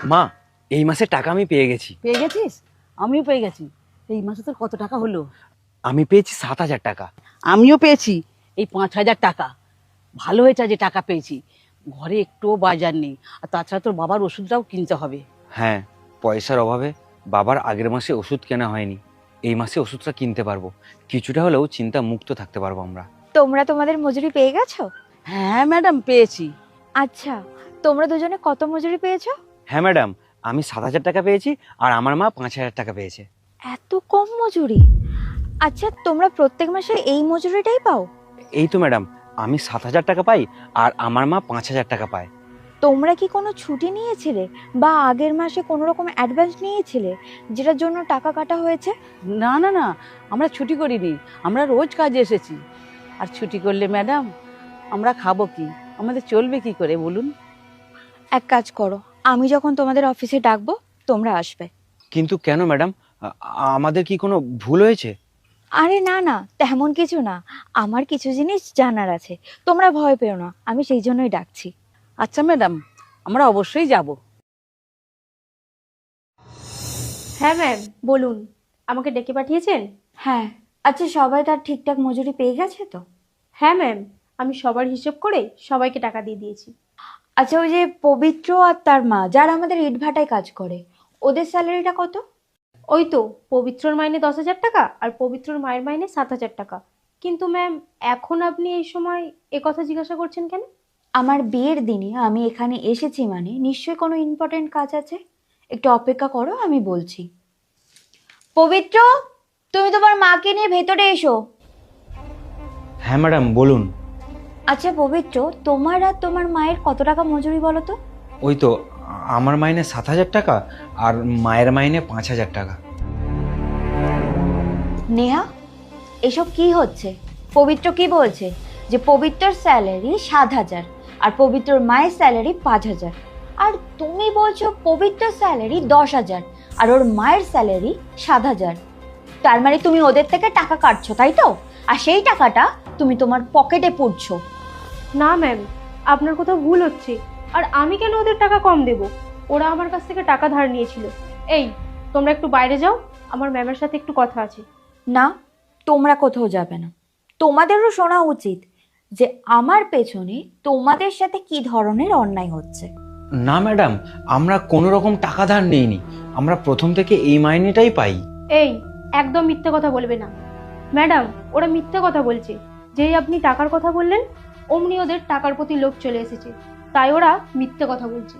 মা, এই মাসে টাকা আমি পেয়ে গেছি। পেয়ে গেছিস? আমিও পেয়ে গেছি। এই মাসে তোর কত টাকা হলো? আমি পেয়েছি 7,000 টাকা। আমিও পেয়েছি এই 5,000 টাকা। ভালো হয়েছে যে টাকা পেয়েছি, ঘরে একটুও বাজার নেই, আর তাছাড়া তোর বাবার ওষুধটাও কিনতে হবে। হ্যাঁ, পয়সার অভাবে বাবার আগের মাসে ওষুধ কেনা হয়নি। এই মাসে ওষুধটা কিনতে পারবো, কিছুটা হলেও চিন্তা মুক্ত থাকতে পারবো আমরা। তোমরা তোমাদের মজুরি পেয়ে গেছো? হ্যাঁ ম্যাডাম, পেয়েছি। আচ্ছা, তোমরা দুজনে কত মজুরি পেয়েছো? হ্যাঁ ম্যাডাম, আমি 7,000 টাকা পেয়েছি আর আমার মা 5,000 টাকা পেয়েছে। এত কম মজুরি? আচ্ছা, তোমরা প্রত্যেক মাসে এই মজুরিটাই পাও? এই তো ম্যাডাম, আমি 7,000 টাকা পাই আর আমার মা 5,000 টাকা পায়। তোমরা কি কোনো ছুটি নিয়েছিলে বা আগের মাসে কোনো রকম অ্যাডভান্স নিয়েছিলে যেটার জন্য টাকা কাটা হয়েছে? না না না, আমরা ছুটি করিনি, আমরা রোজ কাজে এসেছি। আর ছুটি করলে ম্যাডাম আমরা খাবো কি, আমাদের চলবে কি করে বলুন? এক কাজ করো, আমি যখন তোমাদের অফিসে ডাকবো তোমরা আসবে। কিন্তু কেন ম্যাডাম, আমাদের কি কোনো ভুল হয়েছে? আরে না না, তেমন কিছু না। আমার কিছু জিনিস জানার আছে, তোমরা ভয় পেও না, আমি সেই জন্যই ডাকছি। আচ্ছা ম্যাডাম, আমরা অবশ্যই যাব। হ্যাঁ ম্যাম, বলুন, আমাকে ডেকে পাঠিয়েছেন? হ্যাঁ। আচ্ছা, সবাই তার ঠিকঠাক মজুরি পেয়ে গেছে তো? হ্যাঁ ম্যাম, আমি সবার হিসেব করে সবাইকে টাকা দিয়ে দিয়েছি। আচ্ছা, ওই যে পবিত্র আর তার মা যারা আমাদের ইটভাটায় কাজ করে, ওদের স্যালারিটা কত? ওই তো, পবিত্রর মাইনে 10,000 টাকা আর পবিত্রর মায়ের মাইনে 7,000 টাকা। কিন্তু ম্যাম, এখন আপনি এই সময় কথা জিজ্ঞাসা করছেন কেন? আমার বিয়ের দিনে আমি এখানে এসেছি মানে নিশ্চয়ই কোনো ইম্পর্টেন্ট কাজ আছে। একটু অপেক্ষা করো, আমি বলছি। পবিত্র, তুমি তোমার মাকে নিয়ে ভেতরে এসো। হ্যাঁ ম্যাডাম, বলুন। আচ্ছা পবিত্র, তোমার আর তোমার মায়ের কত টাকা মজুরি বলো তো? ওই তো, আমার মাইনে 7,000 টাকা আর মায়ের মাইনে 5,000 টাকা। নেহা, এসব কি হচ্ছে? পবিত্র কি বলছে যে পবিত্রর স্যালারি 7,000 আর পবিত্রর মায়ের স্যালারি 5,000, আর তুমি বলছো পবিত্রর স্যালারি 10,000 আর ওর মায়ের স্যালারি 7,000। তার মানে তুমি ওদের থেকে টাকা কাটছো, তাই তো? আর সেই টাকাটা তুমি তোমার পকেটে পুরছো। না ম্যাম, আপনার কোথাও ভুল হচ্ছে। আর আমি কেন ওদের টাকা কম দেব? ওরা আমার কাছ থেকে টাকা ধার নিয়েছিল। এই, তোমরা একটু বাইরে যাও, আমার ম্যামের সাথে একটু কথা আছে। না, তোমরা কোথাও যাবে না। তোমাদেরও শোনা উচিত যে আমার পেছনে তোমাদের সাথে কি ধরনের অন্যায় হচ্ছে। না ম্যাডাম, আমরা কোনো রকম টাকা ধার নেইনি, আমরা প্রথম থেকে এই মাইনেটাই পাই। এই, একদম মিথ্যে কথা বলবে না। ম্যাডাম, ওরা মিথ্যে কথা বলছে। যেই আপনি টাকার কথা বললেন অমনি ওদের টাকার প্রতি লোভ চলে এসেছে, তাই ওরা মিথ্যে কথা বলছে।